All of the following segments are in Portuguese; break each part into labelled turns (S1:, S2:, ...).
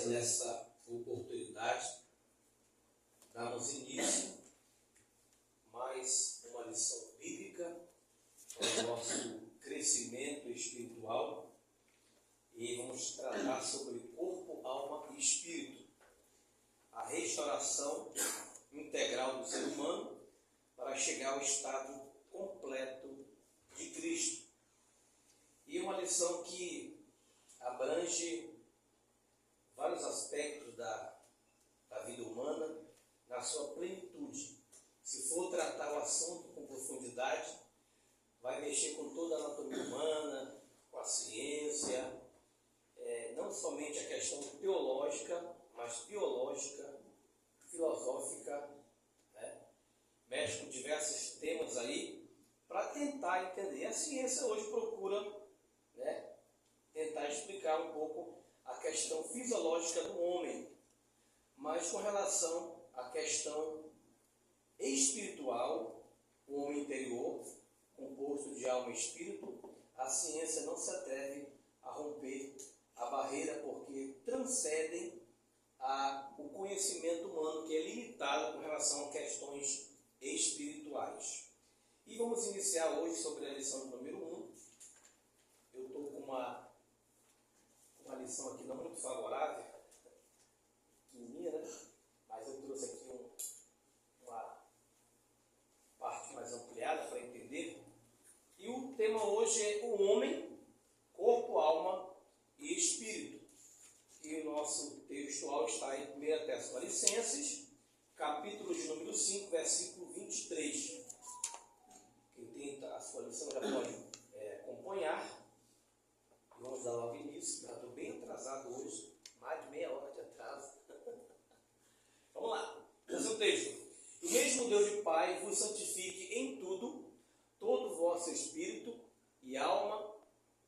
S1: nós, nessa oportunidade, damos início a mais uma lição bíblica para o nosso crescimento espiritual e vamos tratar sobre corpo, alma e espírito, a restauração integral do ser humano para chegar ao estado completo de Cristo. E uma lição que abrange vários aspectos da vida humana na sua plenitude. Se for tratar o assunto com profundidade, vai mexer com toda a anatomia humana, com a ciência, não somente a questão teológica, mas biológica, filosófica, mexe com diversos temas aí, para tentar entender. A ciência hoje procura tentar explicar um pouco a questão fisiológica do homem, mas com relação à questão espiritual, o homem interior, composto de alma e espírito, a ciência não se atreve a romper a barreira, porque transcendem o conhecimento humano, que é limitado com relação a questões espirituais. E vamos iniciar hoje sobre a lição número 1. Eu estou com uma lição aqui não muito favorável, pequenininha, mas eu trouxe aqui uma parte mais ampliada para entender. E o tema hoje é o homem, corpo, alma e espírito. E o nosso textual está em 1 Tessalonicenses, capítulo de número 5, versículo 23. Quem tem a sua lição já pode acompanhar. Vamos dar logo início. Já estou bem atrasado hoje, mais de meia hora de atraso. Vamos lá, esse é o texto. O mesmo Deus de Pai vos santifique em tudo, todo o vosso espírito e alma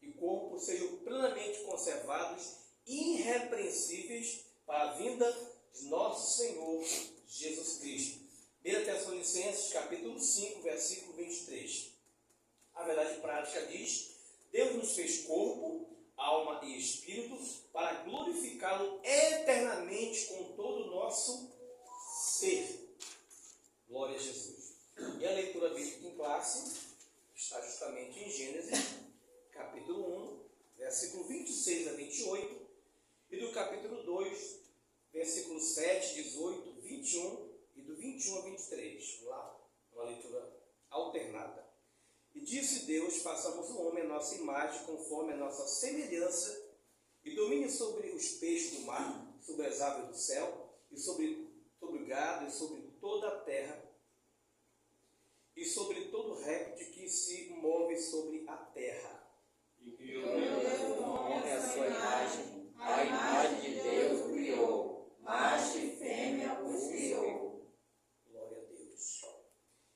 S1: e corpo sejam plenamente conservados, irrepreensíveis para a vinda de nosso Senhor Jesus Cristo. 1 Tessalonicenses, capítulo 5, versículo 23. A verdade prática diz: Deus nos fez corpo, alma e espírito para glorificá-lo eternamente com todo o nosso ser. Glória a Jesus. E a leitura bíblica em classe está justamente em Gênesis, capítulo 1, versículo 26 a 28, e do capítulo 2, versículo 7, 18, 21 e do 21 a 23. Vamos lá, uma leitura alternada. E disse Deus: façamos o homem a nossa imagem, conforme a nossa semelhança, e domine sobre os peixes do mar, sobre as aves do céu, e sobre o gado, e sobre toda a terra, e sobre todo réptil que se move sobre a terra.
S2: E criou Deus o homem à sua imagem, a imagem de Deus o criou, macho e fêmea os criou.
S1: Glória a Deus.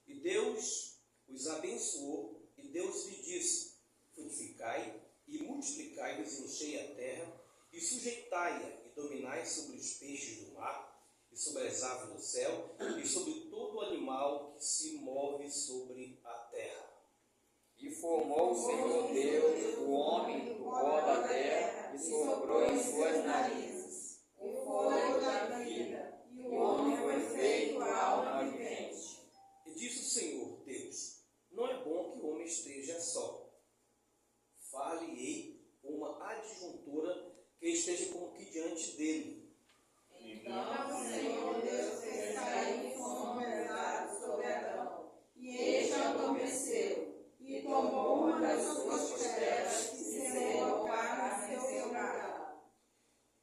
S1: E Deus os abençoou, e Deus lhe disse: frutificai e multiplicai-vos, enchei a terra, e sujeitai-a, e dominai sobre os peixes do mar, e sobre as aves do céu, e sobre todo animal que se move sobre a terra.
S2: E formou o Senhor Deus o homem do pó da terra, e soprou em suas narizes o fôlego da vida, e o homem foi feito alma vivente.
S1: E disse o Senhor Deus: não é bom que o homem esteja só. Far-lhe-ei uma adjuntora que esteja como que diante dele.
S3: Então o Senhor Deus fez cair sono pesado sobre Adão, e este adormeceu, e tomou uma das suas costelas e selou a carne em seu lugar.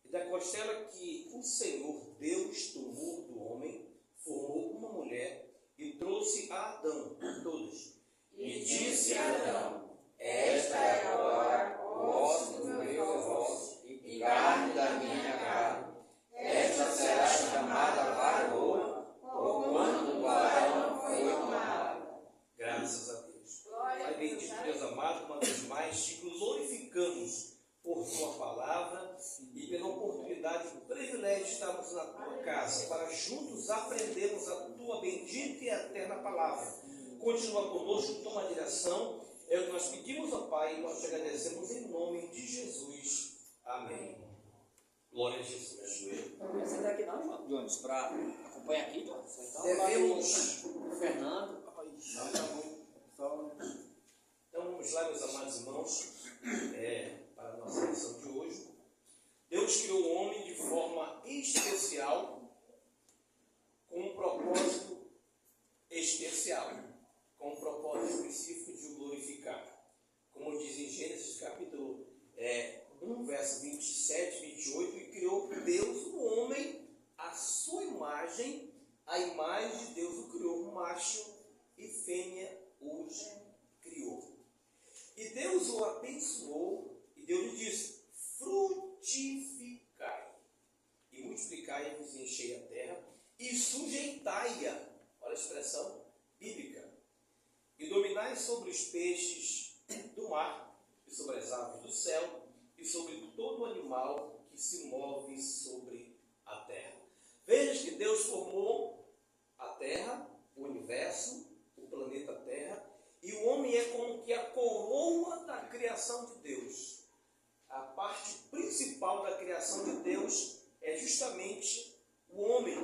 S1: E da costela que o Senhor Deus tomou do homem, formou uma mulher e trouxe a Adão, todos.
S3: E disse a Adão: esta é agora osso dos meus ossos e carne da minha carne. Esta será chamada varoa, porquanto do Adão foi tomada.
S1: Graças a Deus. Pai bendito, Deus amado, uma vez mais te glorificamos por tua palavra e pela oportunidade, o privilégio de estarmos na tua casa para juntos aprendermos a tua bendita e eterna palavra. Continua conosco, toma a direção. É o que nós pedimos ao Pai e nós te agradecemos em nome de Jesus. Amém. Glória a Jesus.
S2: Essa daqui não, Jones, para acompanhar aqui, Jones. Então,
S1: Devemos.
S2: o Fernando.
S1: Não, tá bom. Então vamos lá, meus amados irmãos, para a nossa lição de hoje. Deus criou o homem de forma especial, com um propósito especial, com um propósito específico de o glorificar. Como diz em Gênesis capítulo 1, verso 27, 28, e criou Deus o homem à sua imagem, a imagem de Deus o criou, macho e fêmea os criou. E Deus o abençoou, e Deus lhe disse: frutificai, e multiplicai-vos e enchei a terra, e sujeitai-a, olha a expressão bíblica, e dominai sobre os peixes do mar, e sobre as aves do céu, e sobre todo animal que se move sobre a terra. Veja que Deus formou a terra, o universo, o planeta Terra, e o homem é como que a coroa da criação de Deus. A parte principal da criação de Deus é justamente o homem,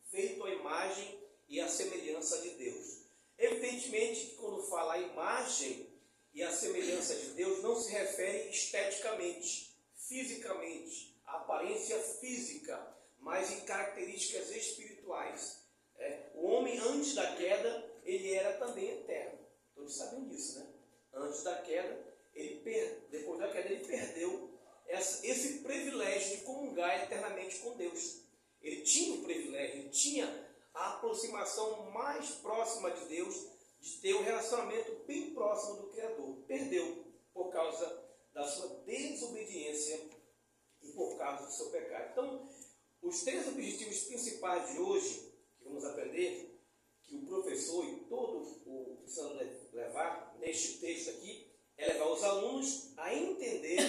S1: feito à imagem e à semelhança de Deus. Evidentemente que quando fala a imagem e a semelhança de Deus, não se refere esteticamente, fisicamente, à aparência física, mas em características espirituais. O homem, antes da queda, ele era também eterno. Todos sabem disso, né? Antes da queda, depois da queda, ele perdeu esse privilégio de comungar eternamente com Deus. Ele tinha o privilégio, ele tinha a aproximação mais próxima de Deus, de ter um relacionamento bem próximo do Criador. Perdeu por causa da sua desobediência e por causa do seu pecado. Então, os 3 objetivos principais de hoje, que vamos aprender, que o professor e todo o ensinador deve levar neste texto aqui, é levar os alunos a entender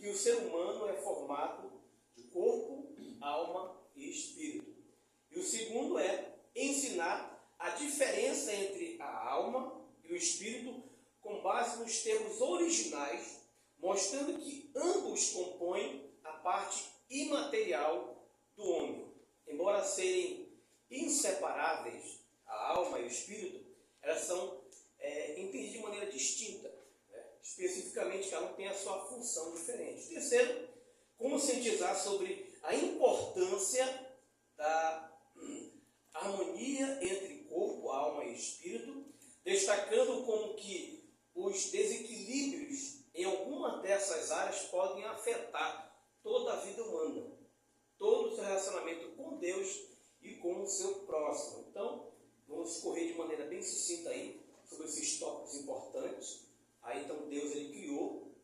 S1: que o ser humano é formado de corpo, alma e espírito. E o segundo é ensinar a diferença entre a alma e o espírito com base nos termos originais, mostrando que ambos compõem a parte imaterial do homem. Embora serem inseparáveis, a alma e o espírito, elas são entendidas de maneira distinta, especificamente cada um tem a sua função diferente. Terceiro, conscientizar sobre a importância da harmonia entre corpo, alma e espírito, destacando como que os desequilíbrios em alguma dessas áreas podem afetar toda a vida humana, todo o seu relacionamento com Deus e com o seu próximo. Então, vamos correr de maneira bem sucinta aí sobre esses tópicos importantes. Aí, então, Deus ele criou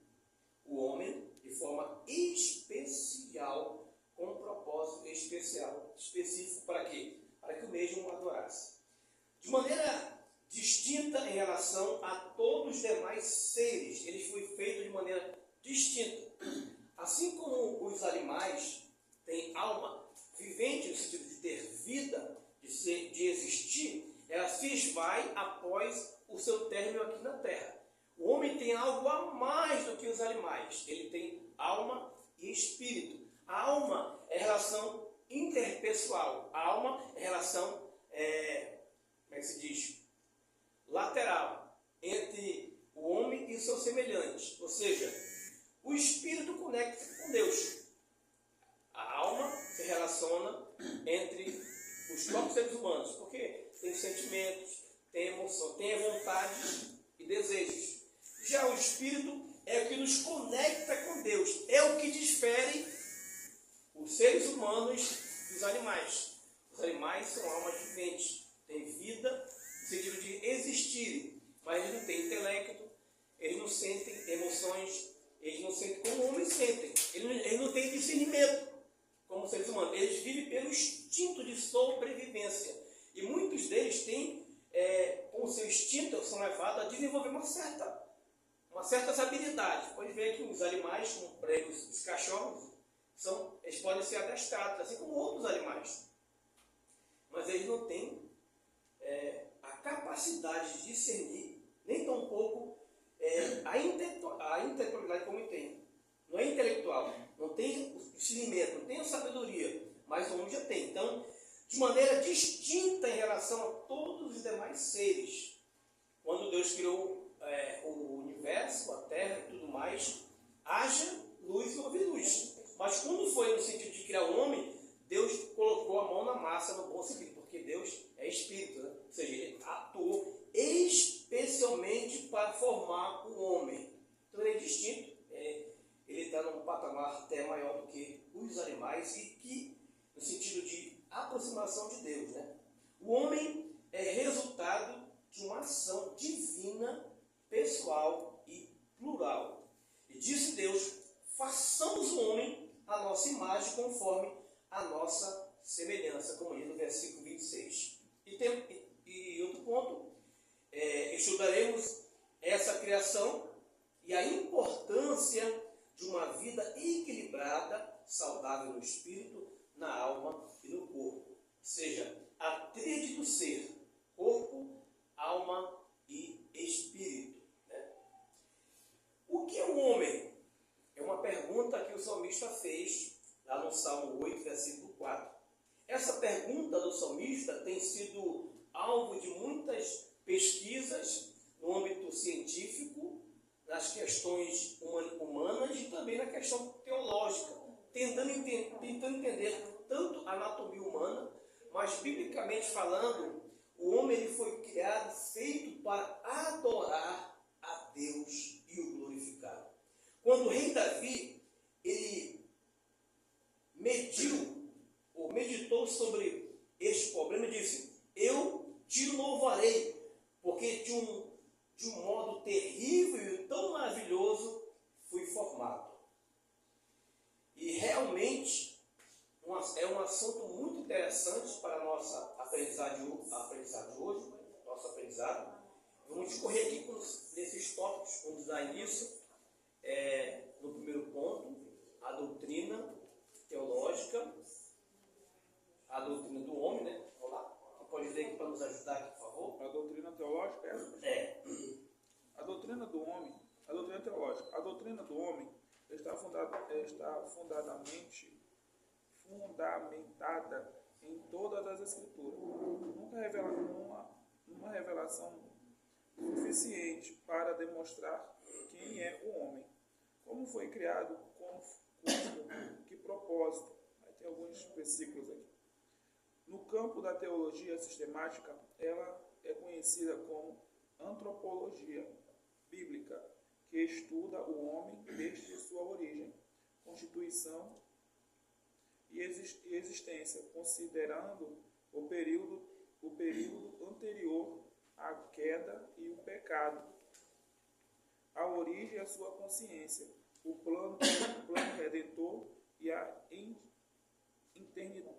S1: o homem de forma especial, com um propósito específico para quê? Para que o mesmo o adorasse. De maneira distinta em relação a todos os demais seres, ele foi feito de maneira distinta. Assim como os animais têm alma vivente, no sentido de ter vida, de existir, ela se esvai após o seu término aqui na Terra. O homem tem algo a mais do que os animais. Ele tem alma e espírito. A alma é relação interpessoal. A alma é relação, como é que se diz? Lateral, entre o homem e seu semelhante. Ou seja, o espírito conecta com Deus. A alma se relaciona entre os próprios seres humanos, porque tem sentimentos, tem emoção, tem vontades e desejos. Já o espírito é o que nos conecta com Deus, é o que difere os seres humanos dos animais. Os animais são almas viventes, têm vida no sentido de existirem, mas eles não têm intelecto, eles não sentem emoções, eles não sentem como homens sentem, eles não têm discernimento como seres humanos, eles vivem pelo instinto de sobrevivência. E muitos deles têm, com o seu instinto, são levados a desenvolver uma certas habilidades. Pode ver que os animais, como os cachorros, eles podem ser adestrados, assim como outros animais. Mas eles não têm a capacidade de discernir, nem tampouco a intelectualidade como tem. Não é intelectual, não tem o discernimento, não tem a sabedoria, mas o homem já tem. Então, de maneira distinta em relação a todos os demais seres, quando Deus criou o universo, a terra e tudo mais, haja luz e houve luz. Mas quando foi no sentido de criar o homem, Deus colocou a mão na massa no bom sentido, porque Deus é espírito, né? Ou seja, ele atuou especialmente para formar o homem. Então ele é distinto, ele está num patamar até maior do que os animais e que, no sentido de aproximação de Deus, né? O homem é resultado de uma ação divina, pessoal e plural. E disse Deus: façamos o homem a nossa imagem conforme a nossa semelhança, como diz no versículo 26. E outro ponto, estudaremos essa criação e a importância de uma vida equilibrada, saudável no espírito, na alma e no corpo. Ou seja, a tríade do ser, corpo, alma e espírito. Né? O que é um homem? É uma pergunta que o salmista fez lá no Salmo 8, versículo 4. Essa pergunta do salmista tem sido alvo de muitas pesquisas no âmbito científico, nas questões humanas e também na questão teológica, tentando entender tanto a anatomia humana, mas biblicamente falando, o homem ele foi criado, feito para adorar a Deus e o glorificar. Quando o rei Davi, ele meditou sobre este problema e disse: eu te louvarei, porque de um modo terrível e tão maravilhoso fui formado. E realmente é um assunto muito interessante para a nossa aprendizado de hoje, nosso aprendizado. Vamos discorrer aqui nesses tópicos, vamos dar início no primeiro ponto, a doutrina teológica, a doutrina do homem, né? Vamos lá. Quem pode ler aqui para nos ajudar aqui, por favor?
S4: A doutrina teológica é essa? A doutrina do homem, a doutrina teológica, a doutrina do homem está fundamentada em todas as escrituras. Nunca revela uma revelação suficiente para demonstrar quem é o homem, como foi criado, com que propósito. Aí tem alguns versículos aqui. No campo da teologia sistemática, ela é conhecida como antropologia bíblica, que estuda o homem desde sua origem, constituição e existência, considerando o período anterior à queda e o pecado, a origem e a sua consciência, o plano redentor e a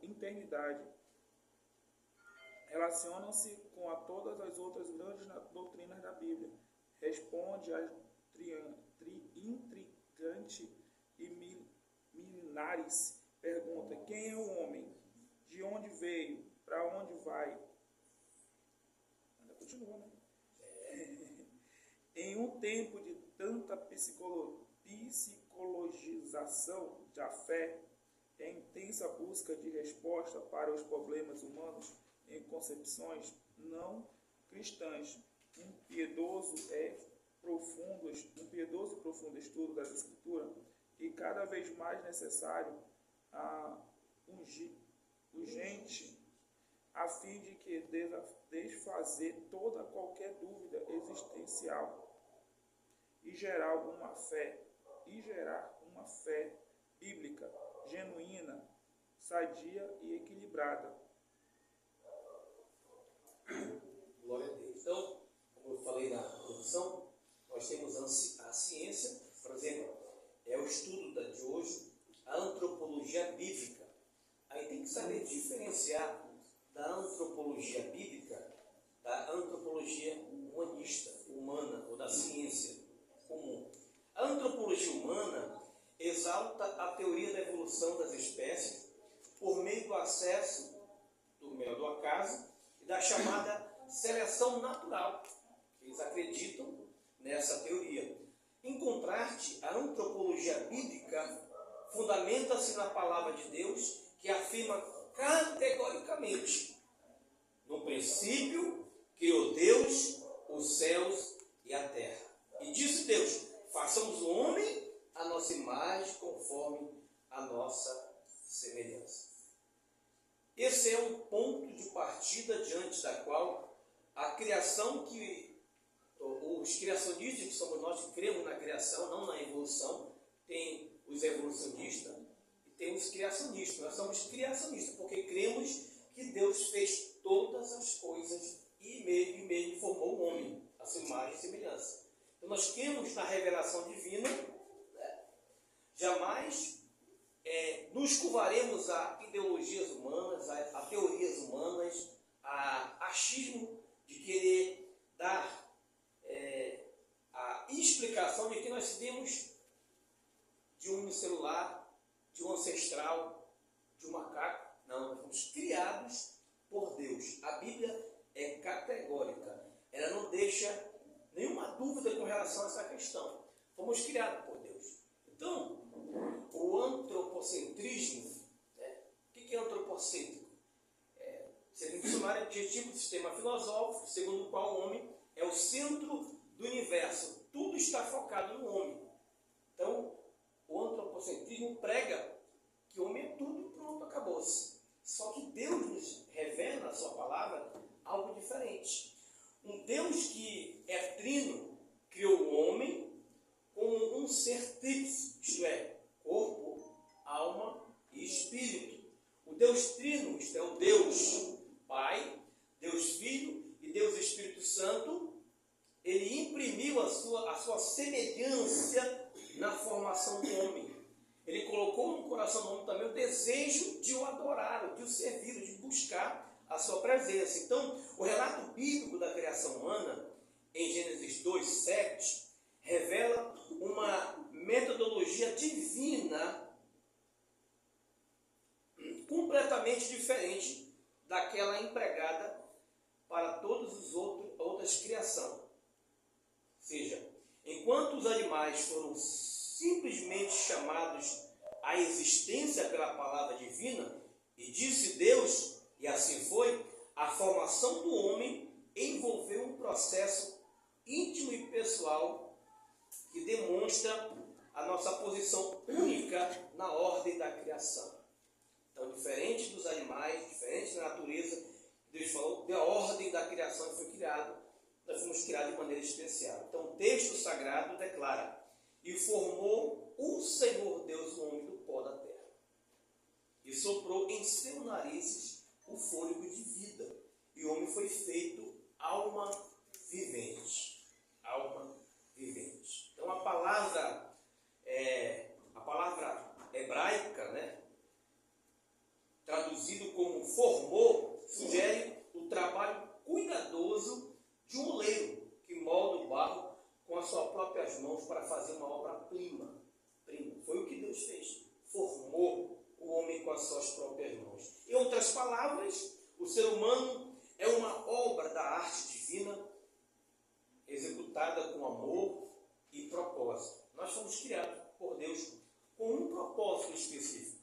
S4: eternidade. Relacionam-se com todas as outras grandes doutrinas da Bíblia. Responde às intrigante e milenares pergunta: quem é o homem? De onde veio? Para onde vai? Ainda continua, né? Em um tempo de tanta psicologização da fé, é intensa busca de resposta para os problemas humanos em concepções não cristãs, um piedoso e profundo estudo das Escrituras, e cada vez mais necessário, urgente, a fim de que desfazer qualquer dúvida existencial e gerar uma fé bíblica genuína, sadia e equilibrada.
S1: Glória a Deus. Então, como eu falei na introdução, nós temos a ciência, por exemplo, é o estudo de hoje, a antropologia bíblica. Aí tem que saber diferenciar da antropologia bíblica da antropologia humanista, humana, ou da ciência comum. A antropologia humana exalta a teoria da evolução das espécies por meio do acesso do mero do acaso e da chamada seleção natural. Eles acreditam nessa teoria. Em contraste, a antropologia bíblica fundamenta-se na palavra de Deus, que afirma categoricamente: no princípio criou Deus os céus e a terra. E disse Deus: façamos o homem a nossa imagem, conforme a nossa semelhança. Esse é um ponto de partida diante da qual a criação, que os criacionistas, que somos nós que cremos na criação, não na evolução, tem os evolucionistas e tem os criacionistas. Nós somos criacionistas porque cremos que Deus fez todas as coisas e meio formou o homem, a sua imagem e semelhança. Então nós cremos na revelação divina, né? Jamais nos curvaremos a ideologias humanas, a teorias humanas, a achismo de querer dar a explicação de que nós vivemos de um unicelular, de um ancestral, de um macaco. Não, nós fomos criados por Deus. A Bíblia é categórica. Ela não deixa nenhuma dúvida com relação a essa questão. Fomos criados por Deus. Então, o antropocentrismo, né? O que é antropocêntrico? Segundo o dicionário, adjetivo do sistema filosófico, segundo o qual o homem é o centro do universo. Tudo está focado no homem. Então, o antropocentrismo prega que o homem é tudo e pronto, acabou-se. Só que Deus nos revela na sua palavra algo diferente. Um Deus que é trino criou o homem como um ser tríplice, isto é, corpo, alma e espírito. O Deus trino, isto é, o Deus Pai, Deus Filho e Deus Espírito Santo, ele imprimiu a sua semelhança na formação do homem. Ele colocou no coração do homem também o desejo de o adorar, de o servir, de buscar a sua presença. Então, o relato bíblico da criação humana, em Gênesis 2:7, revela uma metodologia divina completamente diferente daquela empregada para todas as outras criações. Ou seja, enquanto os animais foram simplesmente chamados à existência pela palavra divina, e disse Deus, e assim foi, a formação do homem envolveu um processo íntimo e pessoal que demonstra a nossa posição única na ordem da criação. Então, diferente dos animais, diferente da natureza, Deus falou da ordem da criação que foi criada, nós fomos criados de maneira especial. Então, o texto sagrado declara: e formou o Senhor Deus o homem do pó da terra, e soprou em seus narizes o fôlego de vida, e o homem foi feito alma vivente. Alma vivente. Então, a palavra hebraica, né, traduzido como formou, sugere o trabalho cuidadoso de um oleiro que molda o barro com as suas próprias mãos para fazer uma obra-prima. Foi o que Deus fez. Formou o homem com as suas próprias mãos. Em outras palavras, o ser humano é uma obra da arte divina executada com amor e propósito. Nós fomos criados por Deus com um propósito específico.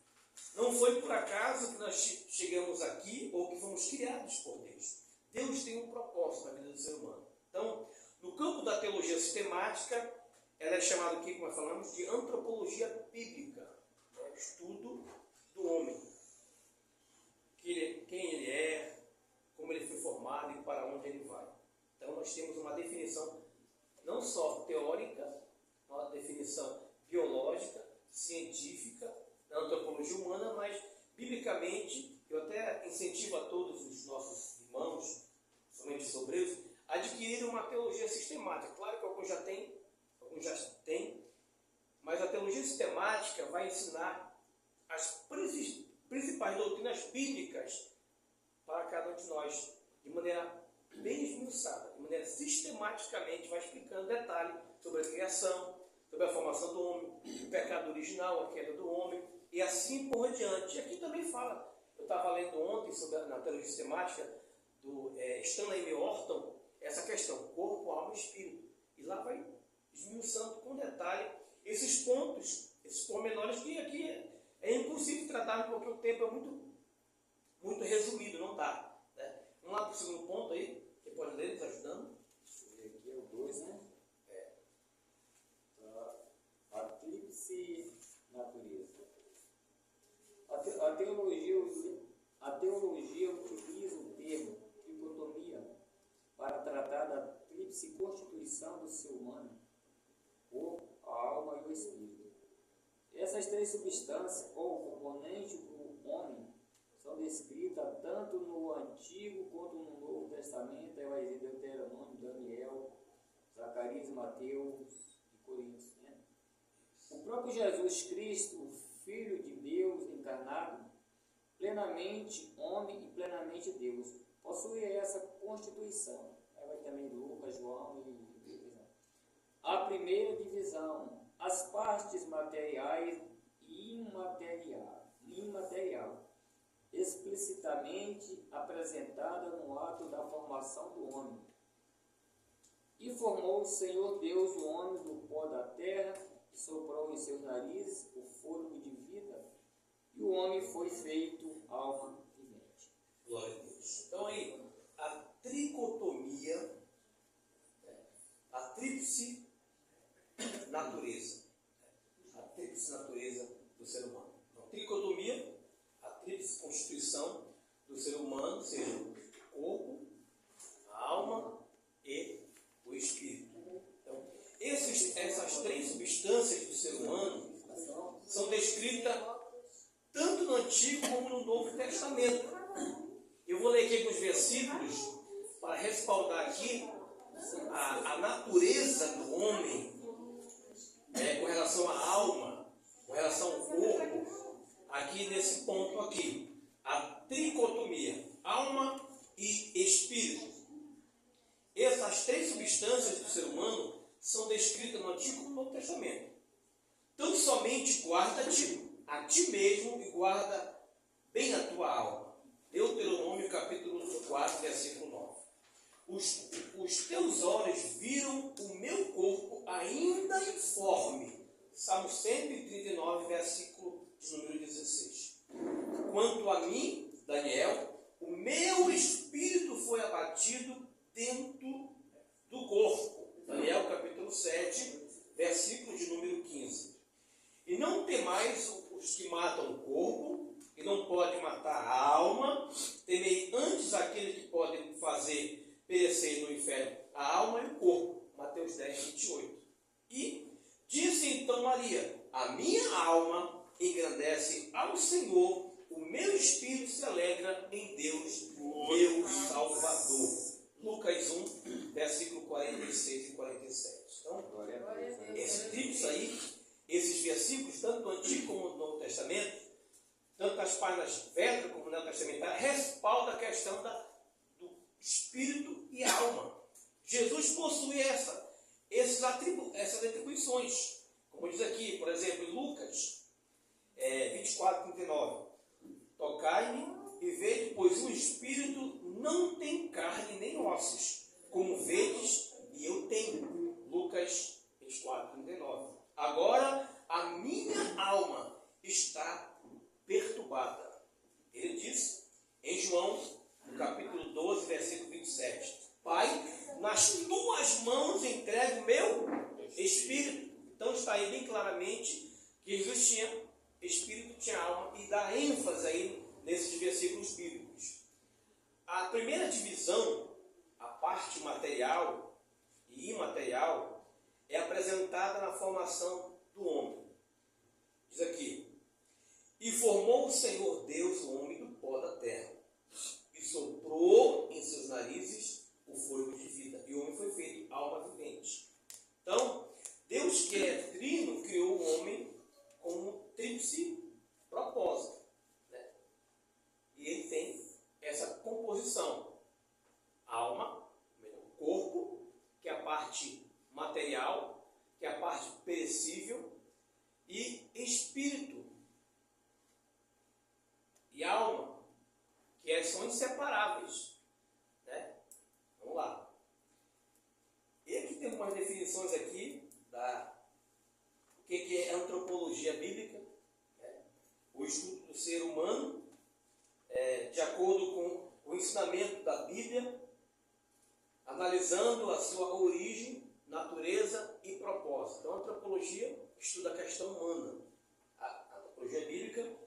S1: Não foi por acaso que nós chegamos aqui ou que fomos criados por Deus. Deus tem um propósito na vida do ser humano. Então, no campo da teologia sistemática, ela é chamada aqui, como nós falamos, de antropologia bíblica, né? Estudo do homem. Quem ele é, como ele foi formado e para onde ele vai. Então, nós temos uma definição não só teórica, uma definição biológica, científica, da antropologia humana, mas, biblicamente, eu até incentivo a todos os nossos irmãos, somente os obreiros, a adquirir uma teologia sistemática. Claro que alguns já têm, mas a teologia sistemática vai ensinar as principais doutrinas bíblicas para cada um de nós, de maneira bem esmiuçada, de maneira sistematicamente, vai explicando detalhe sobre a criação, sobre a formação do homem, o pecado original, a queda do homem, e assim por diante. E aqui também fala, eu estava lendo ontem sobre na teologia sistemática do Stanley M. Orton, essa questão, corpo, alma e espírito. E lá vai esmiuçando com detalhe esses pontos Esses pormenores que aqui é impossível tratar porque o tempo é muito resumido, não dá. Né? Vamos lá para o segundo ponto aí, que pode ler, nos ajudando.
S2: Aqui é o 2, né? A tríplice natureza. A teologia utiliza o termo tricotomia para tratar da tríplice constituição do ser humano, o corpo, a alma e o espírito. Essas três substâncias, ou componentes do homem, são descritas tanto no Antigo quanto no Novo Testamento, Deuteronômio, Daniel, Zacarias, Mateus e Coríntios. Né? O próprio Jesus Cristo, o Filho de Deus encarnado, plenamente homem e plenamente Deus, possui essa constituição. Aí vai também Lucas, João e a primeira divisão, as partes materiais e imaterial, explicitamente apresentada no ato da formação do homem. E formou o Senhor Deus o homem do pó da terra, e soprou em seus narizes o fôlego de vida, e o homem foi feito alma vivente.
S1: Glória a Deus. Então aí, a tricotomia, a tríplice natureza. A tríplice natureza do ser humano. Então, tricotomia, a tríplice constituição do ser humano, seja o corpo, a alma e o espírito. Então, essas três substâncias do ser humano são descritas tanto no Antigo como no Novo Testamento. Eu vou ler aqui alguns versículos para respaldar aqui a natureza do homem, com relação à alma, com relação ao corpo, aqui nesse ponto aqui, a tricotomia, alma e espírito. Essas três substâncias do ser humano são descritas no Antigo e no Novo Testamento. Tão somente guarda-te a ti mesmo e guarda bem a tua alma. Deuteronômio capítulo 4, versículo 9. Os teus olhos viram o meu corpo ainda informe. Salmo 139, versículo de número 16. Quanto a mim, Daniel, o meu espírito foi abatido dentro do corpo. Daniel capítulo 7, versículo de número 15. E não temais os que matam o corpo, que não podem matar a alma, temei antes aqueles que podem fazer perecer no inferno a alma e o corpo. Mateus 10, 28. E disse então Maria: a minha alma engrandece ao Senhor, o meu espírito se alegra em Deus, meu Salvador. Lucas 1, versículo 46 e 47. Então, esses livros aí, esses versículos, tanto do Antigo como do Novo Testamento, tanto nas páginas velhas como no Novo Testamento, respalda a questão do espírito e alma. Jesus possui essas atribuições. Como diz aqui, por exemplo, em Lucas 24, 39. Tocai-me e vede, pois o espírito não tem carne nem ossos, como vedes, e eu tenho. Lucas 24, 39. Agora a minha alma está perturbada. Ele diz em João, no capítulo 12, versículo 27. Pai, nas tuas mãos entrego o meu espírito. Então está aí bem claramente que Jesus tinha espírito, tinha alma, e dá ênfase aí nesses versículos bíblicos. A primeira divisão, a parte material e imaterial, é apresentada na formação do homem. Diz aqui: e formou o Senhor Deus o homem do pó da terra, e soprou em seus narizes o fôlego de vida, e o homem foi feito alma vivente. Então, Deus, que é trino, criou o homem com um tríplice propósito, né? E ele tem essa composição: alma, o corpo, que é a parte material, que é a parte perecível, e espírito e alma, que são inseparáveis, né? Vamos lá. E aqui tem algumas definições aqui o que é antropologia bíblica. estudo do ser humano, de acordo com o ensinamento da Bíblia, analisando a sua origem, natureza e propósito. Então, a antropologia estuda a questão humana. A antropologia bíblica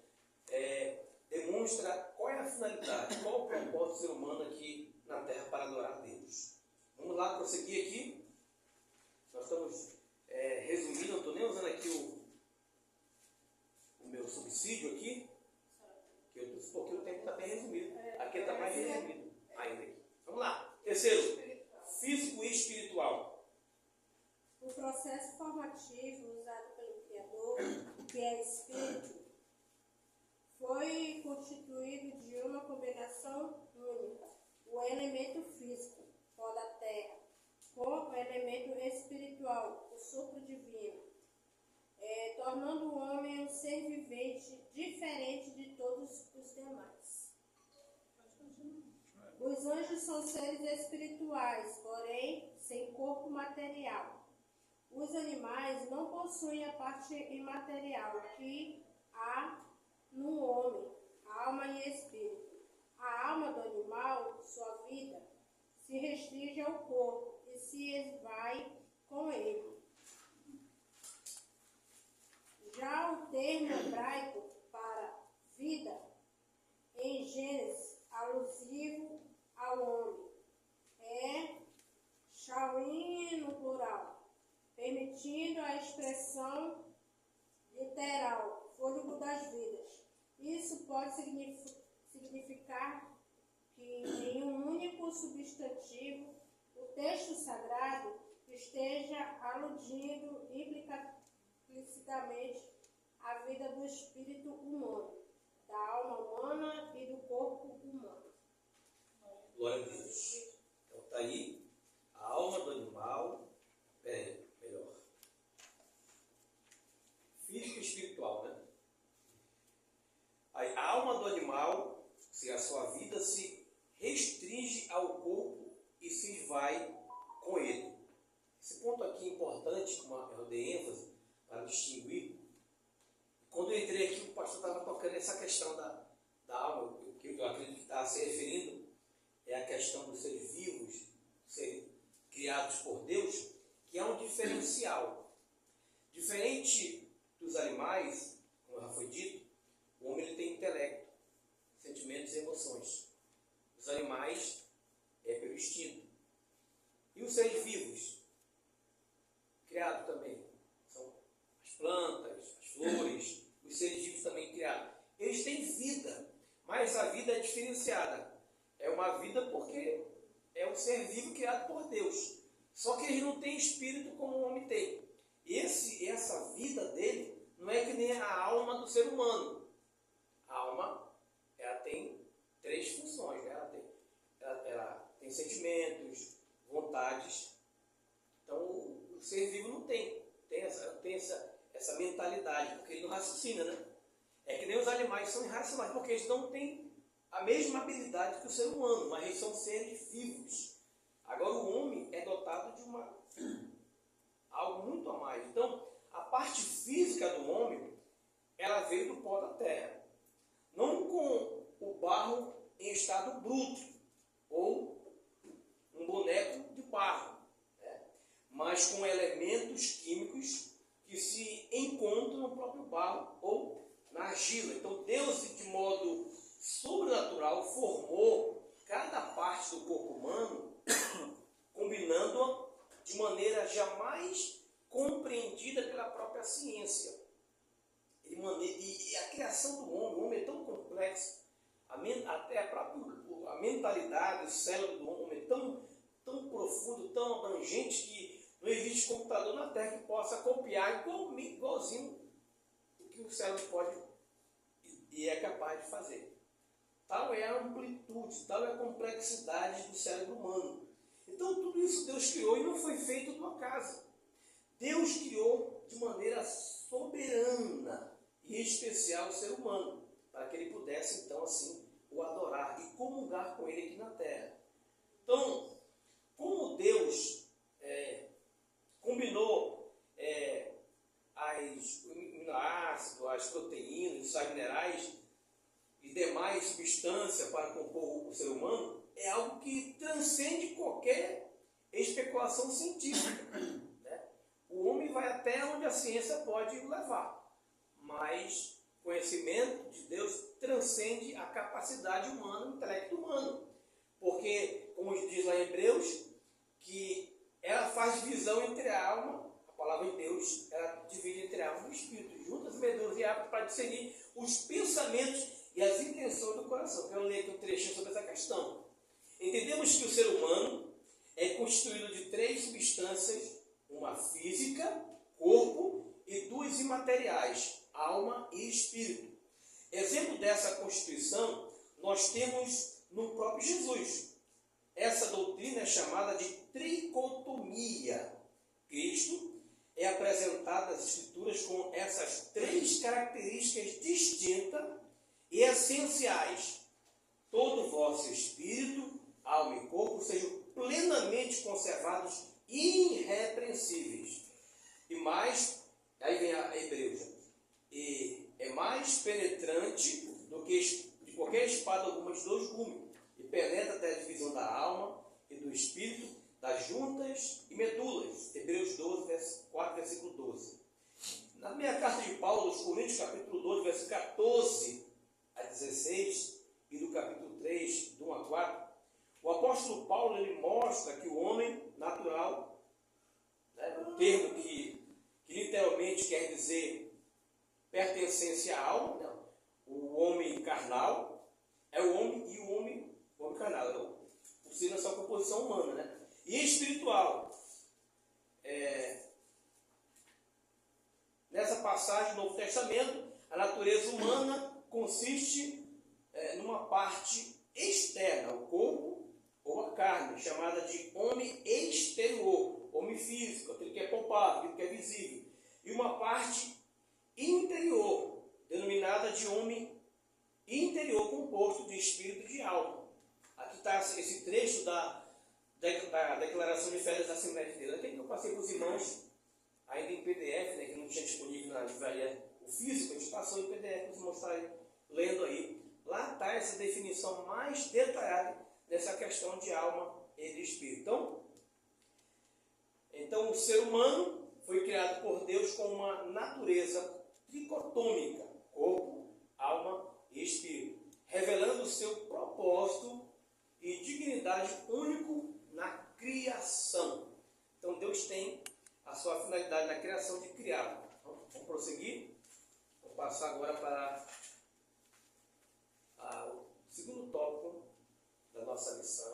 S1: demonstra qual é a finalidade, qual o propósito do ser humano aqui na Terra para adorar a Deus. Vamos lá, prosseguir aqui. Nós estamos resumindo, não estou nem usando aqui o meu subsídio aqui, porque o tempo está bem resumido. Aqui está mais resumido ainda. Aqui. Vamos lá. Terceiro, físico e espiritual.
S5: O processo formativo usado pelo Criador, que é espírito, foi constituído de uma combinação única, o elemento físico, pó da terra, com o elemento espiritual, o sopro divino, tornando o homem um ser vivente diferente de todos os demais. Os anjos são seres espirituais, porém sem corpo material. Os animais não possuem a parte imaterial que há no homem, alma e espírito. A alma do animal, sua vida, se restringe ao corpo e se esvai com ele. Já o termo hebraico para vida, em Gênesis, alusivo ao homem, é shawin no plural, permitindo a expressão literal, fôlego das vidas. Isso pode significar que em um único substantivo o texto sagrado esteja aludindo implicitamente à vida do espírito humano, da alma humana e do corpo humano.
S1: Glória a Deus. Então está aí a alma do animal. Melhor. Físico e espiritual, né? A alma do animal, se a sua vida se restringe ao corpo e se esvai com ele. Esse ponto aqui é importante, como eu dei ênfase, para distinguir. Quando eu entrei aqui, o pastor estava tocando essa questão da alma, que eu acredito que está se referindo, é a questão dos seres vivos, serem criados por Deus, que é um diferencial. Diferente dos animais, como já foi dito, o homem ele tem intelecto, sentimentos e emoções. Os animais é pelo instinto. E os seres vivos, criados também, são as plantas, as flores, os seres vivos também criados. Eles têm vida, mas a vida é diferenciada. É uma vida porque é um ser vivo criado por Deus. Só que eles não têm espírito como o homem tem. Essa vida dele não é que nem a alma do ser humano. A alma, ela tem três funções, né? Ela tem sentimentos, vontades. Então, o ser vivo não tem essa mentalidade, porque ele não raciocina, né? É que nem os animais são irracionais, porque eles não têm a mesma habilidade que o ser humano, mas eles são seres vivos. Agora, o homem é dotado de algo muito a mais. Então, a parte física do homem, ela veio do pó da terra. Não com o barro em estado bruto, ou um boneco de barro, né? Mas com elementos químicos que se encontram no próprio barro ou na argila. Então, Deus, de modo sobrenatural, formou cada parte do corpo humano, combinando-a de maneira jamais compreendida pela própria ciência. E a criação do homem, o homem é tão complexo, até a mentalidade, o cérebro do homem é tão profundo, tão abrangente, que não existe computador na Terra que possa copiar igualzinho o que o cérebro pode e é capaz de fazer. Tal é a amplitude, tal é a complexidade do cérebro humano. Então, tudo isso Deus criou e não foi feito numa casa. Deus criou de maneira soberana e especial o ser humano, para que ele pudesse, então, assim, o adorar e comungar com ele aqui na terra. Então, como Deus combinou as aminoácidos, as proteínas, os sais minerais e demais substâncias para compor o ser humano, é algo que transcende qualquer especulação científica, né? O homem vai até onde a ciência pode levar, mas o conhecimento de Deus transcende a capacidade humana, o intelecto humano, porque, como diz lá em Hebreus, que ela faz divisão entre a alma, a palavra de Deus, ela divide entre a alma e o espírito, juntas, medulas e ápices, para discernir os pensamentos e as intenções do coração. Quero ler aqui um trechinho sobre essa questão. Entendemos que o ser humano é constituído de 3 substâncias, uma física, corpo, e 2 imateriais, alma e espírito. Exemplo dessa constituição nós temos no próprio Jesus. Essa doutrina é chamada de tricotomia. Cristo é apresentado nas Escrituras com essas 3 características distintas e essenciais. Todo o vosso espírito, alma e corpo sejam plenamente conservados irrepreensíveis. E mais, aí vem a Hebreus, e é mais penetrante do que de qualquer espada alguma de 2 gumes, e penetra até a divisão da alma e do espírito, das juntas e medulas. Hebreus 12, 4, versículo 12. Na minha carta de Paulo, aos Coríntios, capítulo 12, versículo 14 a 16, e do capítulo 3, do 1 a 4, o apóstolo Paulo ele mostra que o homem natural, né, um termo que literalmente quer dizer pertencência à alma, não, o homem carnal é o homem e o homem carnal, é possível essa composição humana, né? E espiritual. Nessa passagem do Novo Testamento, a natureza humana consiste numa parte externa, o corpo ou a carne, chamada de homem exterior, homem físico, aquele que é palpável, aquele que é visível, e uma parte interior, denominada de homem interior, composto de espírito e de alma. Aqui está esse trecho da Declaração de Fé da Assembleia de Deus. Aquele que eu passei para os irmãos, ainda em PDF, né, que não tinha disponível na livraria o físico, a gente passou em PDF para os irmãos estarem lendo aí. Lá está essa definição mais detalhada dessa questão de alma e de espírito. Então o ser humano foi criado por Deus com uma natureza tricotômica, corpo, alma e espírito, revelando o seu propósito e dignidade único na criação. Então Deus tem a sua finalidade na criação de criá-lo. Vamos prosseguir? Vamos passar agora para o segundo tópico da nossa lição.